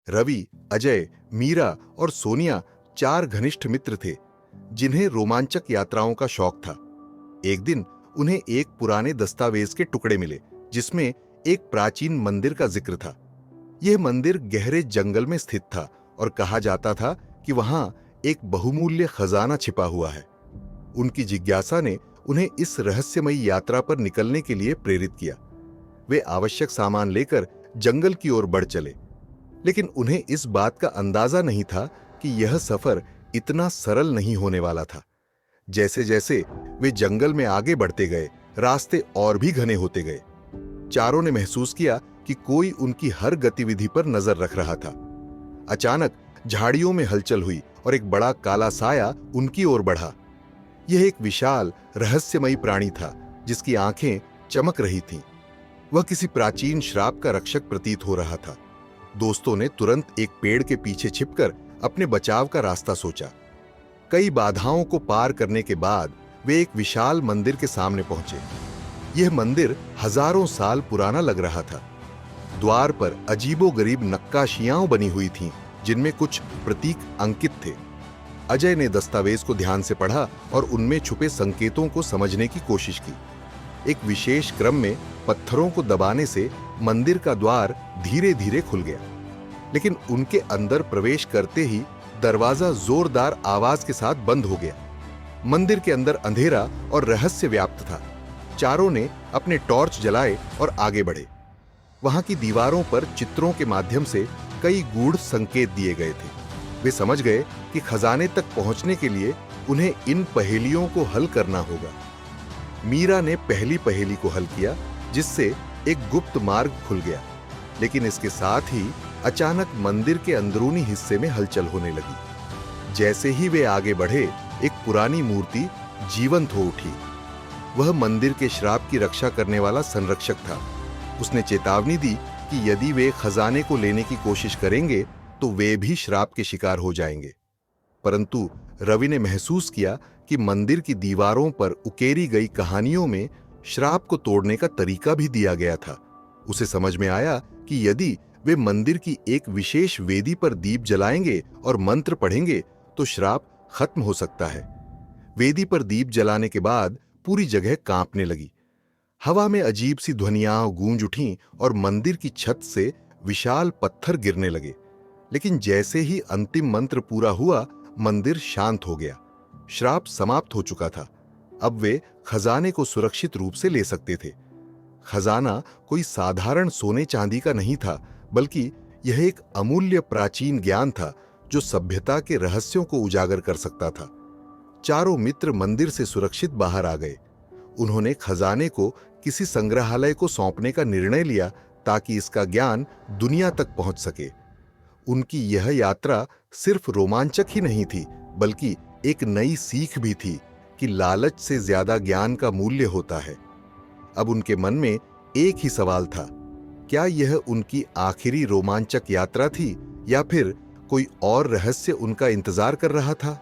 रवि, अजय, मीरा और सोनिया 4 घनिष्ठ मित्र थे जिन्हें रोमांचक यात्राओं का शौक था। एक दिन उन्हें एक पुराने दस्तावेज के टुकड़े मिले जिसमें एक प्राचीन मंदिर का जिक्र था। यह मंदिर गहरे जंगल में स्थित था और कहा जाता था कि वहां एक बहुमूल्य खजाना छिपा हुआ है। उनकी जिज्ञासा ने उन्हें इस रहस्यमयी यात्रा पर निकलने के लिए प्रेरित किया। वे आवश्यक सामान लेकर जंगल की ओर बढ़ चले, लेकिन उन्हें इस बात का अंदाजा नहीं था कि यह सफर इतना सरल नहीं होने वाला था। जैसे जैसे वे जंगल में आगे बढ़ते गए, रास्ते और भी घने होते गए। चारों ने महसूस किया कि कोई उनकी हर गतिविधि पर नजर रख रहा था। अचानक झाड़ियों में हलचल हुई और एक बड़ा काला साया उनकी ओर बढ़ा। यह एक विशाल रहस्यमयी प्राणी था जिसकी आंखें चमक रही थीं। वह किसी प्राचीन श्राप का रक्षक प्रतीत हो रहा था। दोस्तों ने तुरंत एक पेड़ के पीछे छिपकर अपने बचाव का रास्ता सोचा। कई बाधाओं को पार करने के बाद वे एक विशाल मंदिर के सामने पहुंचे। यह मंदिर हजारों साल पुराना लग रहा था। द्वार पर अजीबोगरीब नक्काशियां बनी हुई थीं, जिनमें कुछ प्रतीक अंकित थे। अजय ने दस्तावेज को ध्यान से पढ़ा और उनमें छुपे संकेतों को समझने की कोशिश की। एक विशेष क्रम में पत्थरों को दबाने से मंदिर का द्वार धीरे धीरे खुल गया, लेकिन उनके अंदर प्रवेश करते ही दरवाजा जोरदार आवाज के साथ बंद हो गया। मंदिर के अंदर अंधेरा और रहस्य व्याप्त था। चारों ने अपने टॉर्च जलाए और आगे बढ़े। वहां की दीवारों पर चित्रों के माध्यम से कई गूढ़ संकेत दिए गए थे। वे समझ गए कि खजाने तक पहुंचने के लिए उन्हें इन पहेलियों को हल करना होगा। मीरा ने पहली पहेली को हल किया, जिससे एक गुप्त मार्ग खुल गया, लेकिन इसके साथ ही अचानक मंदिर के अंदरूनी हिस्से में हलचल होने लगी। जैसे ही वे आगे बढ़े, एक पुरानी मूर्ति जीवंत हो उठी। वह मंदिर के श्राप की रक्षा करने वाला संरक्षक था। उसने चेतावनी दी कि यदि वे खजाने को लेने की कोशिश करेंगे तो वे भी श्राप के शिकार हो जाएंगे। परंतु रवि ने महसूस किया कि मंदिर की दीवारों पर उकेरी गई कहानियों में श्राप को तोड़ने का तरीका भी दिया गया था। उसे समझ में आया कि यदि वे मंदिर की एक विशेष वेदी पर दीप जलाएंगे और मंत्र पढ़ेंगे तो श्राप खत्म हो सकता है। वेदी पर दीप जलाने के बाद पूरी जगह कांपने लगी। हवा में अजीब सी ध्वनियां गूंज उठीं और मंदिर की छत से विशाल पत्थर गिरने लगे। लेकिन जैसे ही अंतिम मंत्र पूरा हुआ, मंदिर शांत हो गया। श्राप समाप्त हो चुका था। अब वे खजाने को सुरक्षित रूप से ले सकते थे। खजाना कोई साधारण सोने चांदी का नहीं था, बल्कि यह एक अमूल्य प्राचीन ज्ञान था जो सभ्यता के रहस्यों को उजागर कर सकता था। चारों मित्र मंदिर से सुरक्षित बाहर आ गए। उन्होंने खजाने को किसी संग्रहालय को सौंपने का निर्णय लिया ताकि इसका ज्ञान दुनिया तक पहुंच सके। उनकी यह यात्रा सिर्फ रोमांचक ही नहीं थी, बल्कि एक नई सीख भी थी कि लालच से ज्यादा ज्ञान का मूल्य होता है। अब उनके मन में एक ही सवाल था, क्या यह उनकी आखिरी रोमांचक यात्रा थी या फिर कोई और रहस्य उनका इंतजार कर रहा था?